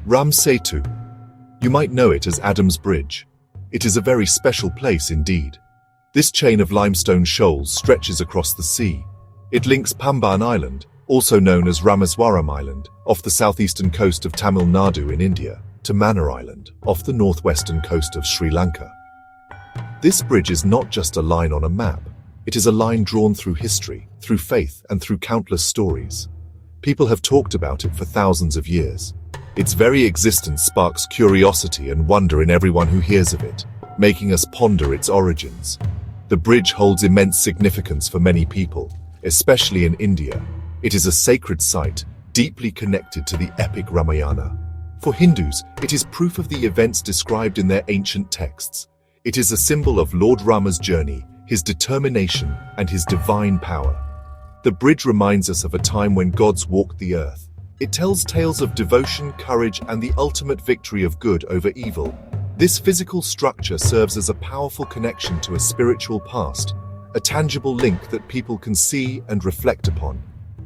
Ram Setu. You might know it as Adam's Bridge. It is a very special place indeed. This chain of limestone shoals stretches across the sea. It links Pamban Island, also known as Rameswaram Island, off the southeastern coast of Tamil Nadu in India, to Mannar Island, off the northwestern coast of Sri Lanka. This bridge is not just a line on a map. It is a line drawn through history, through faith, and through countless stories. People have talked about it for thousands of years. Its very existence sparks curiosity and wonder in everyone who hears of it, making us ponder its origins. The bridge holds immense significance for many people, especially in India. It is a sacred site, deeply connected to the epic Ramayana. For Hindus, it is proof of the events described in their ancient texts. It is a symbol of Lord Rama's journey, his determination, and his divine power. The bridge reminds us of a time when gods walked the earth. It tells tales of devotion, courage, and the ultimate victory of good over evil. This physical structure serves as a powerful connection to a spiritual past, a tangible link that people can see and reflect upon.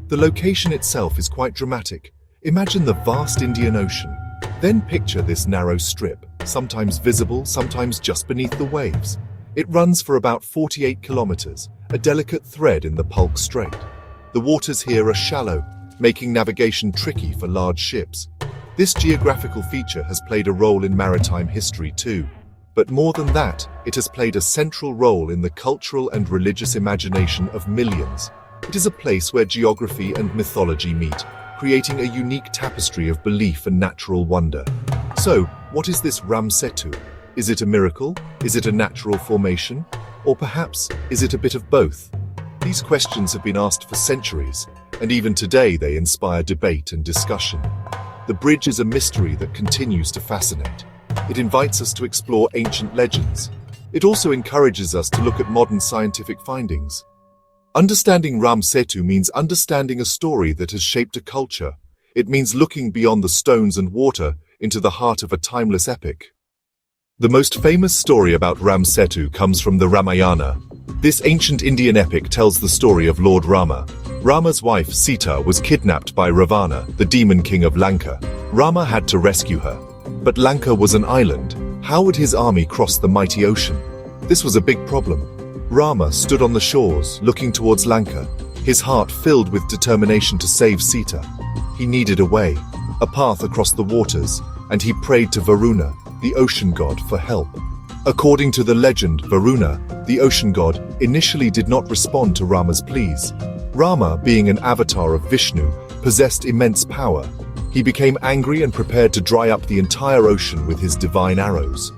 The location itself is quite dramatic. Imagine the vast Indian Ocean. Then picture this narrow strip, sometimes visible, sometimes just beneath the waves. It runs for about 48 kilometers, a delicate thread in the Pulk Strait. The waters here are shallow, making navigation tricky for large ships. This geographical feature has played a role in maritime history too. But more than that, it has played a central role in the cultural and religious imagination of millions. It is a place where geography and mythology meet, creating a unique tapestry of belief and natural wonder. So, what is this Ram Setu? Is it a miracle? Is it a natural formation? Or perhaps, is it a bit of both? These questions have been asked for centuries, and even today they inspire debate and discussion. The bridge is a mystery that continues to fascinate. It invites us to explore ancient legends. It also encourages us to look at modern scientific findings. Understanding Ram Setu means understanding a story that has shaped a culture. It means looking beyond the stones and water into the heart of a timeless epic. The most famous story about Ram Setu comes from the Ramayana. This ancient Indian epic tells the story of Lord Rama. Rama's wife, Sita, was kidnapped by Ravana, the demon king of Lanka. Rama had to rescue her. But Lanka was an island. How would his army cross the mighty ocean? This was a big problem. Rama stood on the shores, looking towards Lanka, his heart filled with determination to save Sita. He needed a way, a path across the waters, and he prayed to Varuna, the ocean god, for help. According to the legend, Varuna, the ocean god, initially did not respond to Rama's pleas. Rama, being an avatar of Vishnu, possessed immense power. He became angry and prepared to dry up the entire ocean with his divine arrows.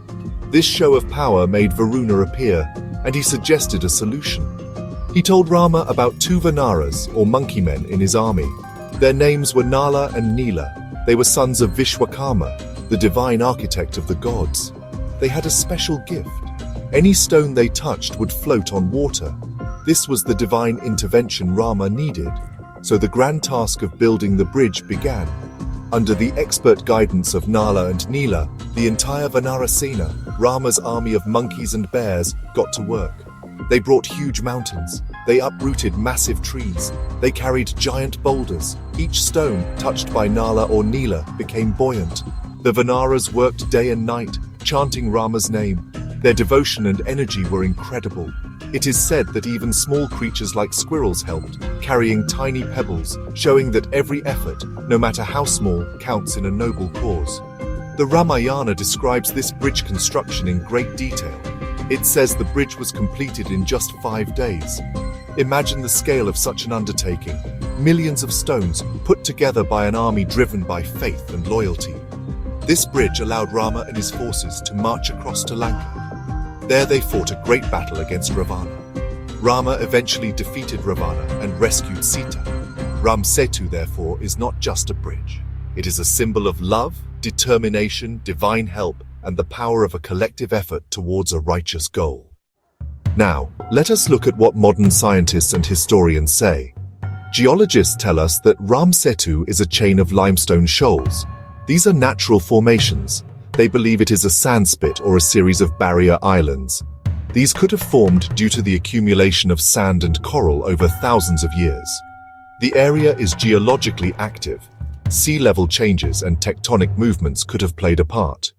This show of power made Varuna appear, and he suggested a solution. He told Rama about two Vanaras, or monkey men, in his army. Their names were Nala and Nila. They were sons of Vishwakarma, the divine architect of the gods. They had a special gift. Any stone they touched would float on water. This was the divine intervention Rama needed. So the grand task of building the bridge began. Under the expert guidance of Nala and Nila, the entire Vanara Sena, Rama's army of monkeys and bears, got to work. They brought huge mountains. They uprooted massive trees. They carried giant boulders. Each stone, touched by Nala or Nila, became buoyant. The Vanaras worked day and night, chanting Rama's name. Their devotion and energy were incredible. It is said that even small creatures like squirrels helped, carrying tiny pebbles, showing that every effort, no matter how small, counts in a noble cause. The Ramayana describes this bridge construction in great detail. It says the bridge was completed in just 5 days. Imagine the scale of such an undertaking. Millions of stones put together by an army driven by faith and loyalty. This bridge allowed Rama and his forces to march across to Lanka. There they fought a great battle against Ravana. Rama eventually defeated Ravana and rescued Sita. Ram Setu, therefore, is not just a bridge. It is a symbol of love, determination, divine help, and the power of a collective effort towards a righteous goal. Now, let us look at what modern scientists and historians say. Geologists tell us that Ram Setu is a chain of limestone shoals. These are natural formations. They believe it is a sandspit or a series of barrier islands. These could have formed due to the accumulation of sand and coral over thousands of years. The area is geologically active. sea level changes and tectonic movements could have played a part.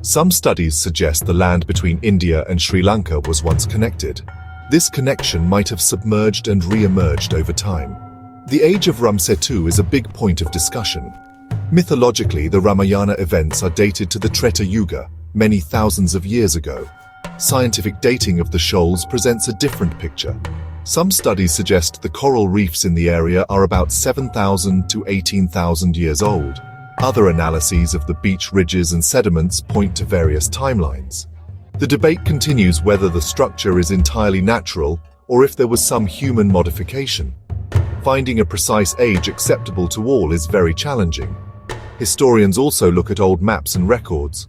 Some studies suggest the land between India and Sri Lanka was once connected. This connection might have submerged and re-emerged over time. The age of Setu is a big point of discussion. Mythologically, the Ramayana events are dated to the Treta Yuga, many thousands of years ago. Scientific dating of the shoals presents a different picture. Some studies suggest the coral reefs in the area are about 7,000 to 18,000 years old. Other analyses of the beach ridges and sediments point to various timelines. The debate continues whether the structure is entirely natural or if there was some human modification. Finding a precise age acceptable to all is very challenging. Historians also look at old maps and records.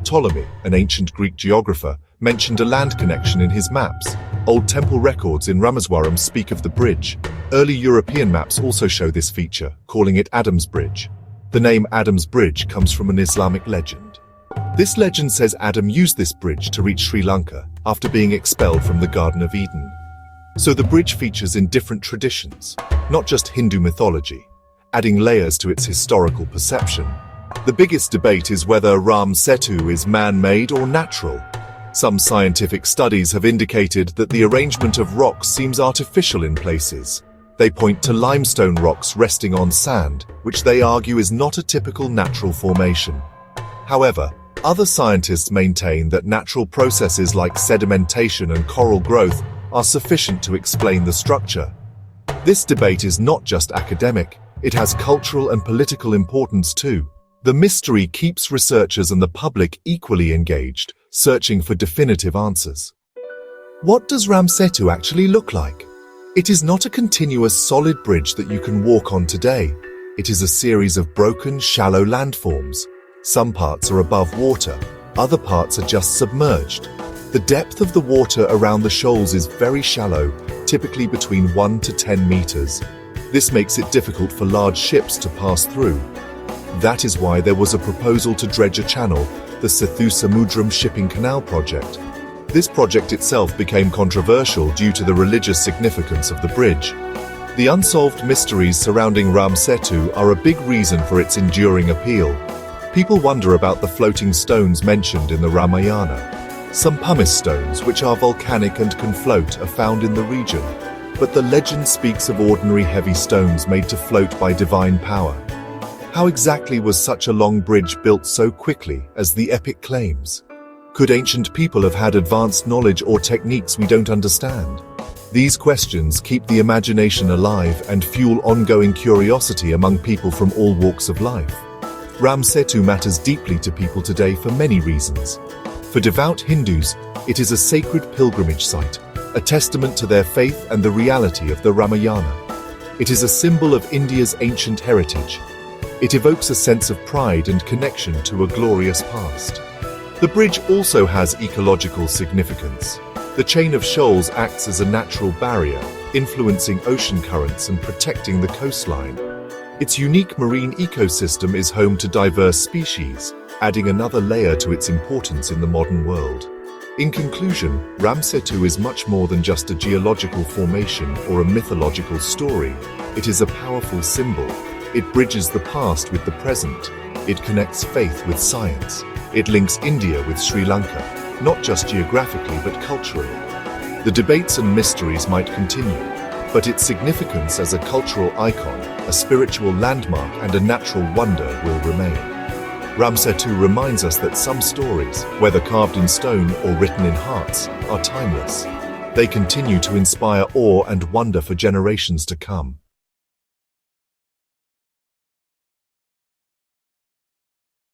Ptolemy, an ancient Greek geographer, mentioned a land connection in his maps. Old temple records in Rameswaram speak of the bridge. Early European maps also show this feature, calling it Adam's Bridge. The name Adam's Bridge comes from an Islamic legend. This legend says Adam used this bridge to reach Sri Lanka after being expelled from the Garden of Eden. So the bridge features in different traditions, not just Hindu mythology, adding layers to its historical perception. The biggest debate is whether Setu is man-made or natural. Some scientific studies have indicated that the arrangement of rocks seems artificial in places. They point to limestone rocks resting on sand, which they argue is not a typical natural formation. However, other scientists maintain that natural processes like sedimentation and coral growth are sufficient to explain the structure. This debate is not just academic, it has cultural and political importance too. The mystery keeps researchers and the public equally engaged, searching for definitive answers. What does Setu actually look like? It is not a continuous solid bridge that you can walk on today. It is a series of broken, shallow landforms. Some parts are above water, other parts are just submerged. The depth of the water around the shoals is very shallow, typically between 1 to 10 meters. This makes it difficult for large ships to pass through. That is why there was a proposal to dredge a channel, the Setu Samudram shipping canal project. This project itself became controversial due to the religious significance of the bridge. The unsolved mysteries surrounding Setu are a big reason for its enduring appeal. People wonder about the floating stones mentioned in the Ramayana. Some pumice stones, which are volcanic and can float, are found in the region, but the legend speaks of ordinary heavy stones made to float by divine power. How exactly was such a long bridge built so quickly, as the epic claims? Could ancient people have had advanced knowledge or techniques we don't understand? These questions keep the imagination alive and fuel ongoing curiosity among people from all walks of life. Setu matters deeply to people today for many reasons. For devout Hindus, it is a sacred pilgrimage site, a testament to their faith and the reality of the Ramayana. It is a symbol of India's ancient heritage. It evokes a sense of pride and connection to a glorious past. The bridge also has ecological significance. The chain of shoals acts as a natural barrier, influencing ocean currents and protecting the coastline. Its unique marine ecosystem is home to diverse species, adding another layer to its importance in the modern world. In conclusion, Setu is much more than just a geological formation or a mythological story. It is a powerful symbol. It bridges the past with the present. It connects faith with science. It links India with Sri Lanka, not just geographically but culturally. The debates and mysteries might continue, but its significance as a cultural icon, a spiritual landmark and a natural wonder will remain. Setu reminds us that some stories, whether carved in stone or written in hearts, are timeless. They continue to inspire awe and wonder for generations to come.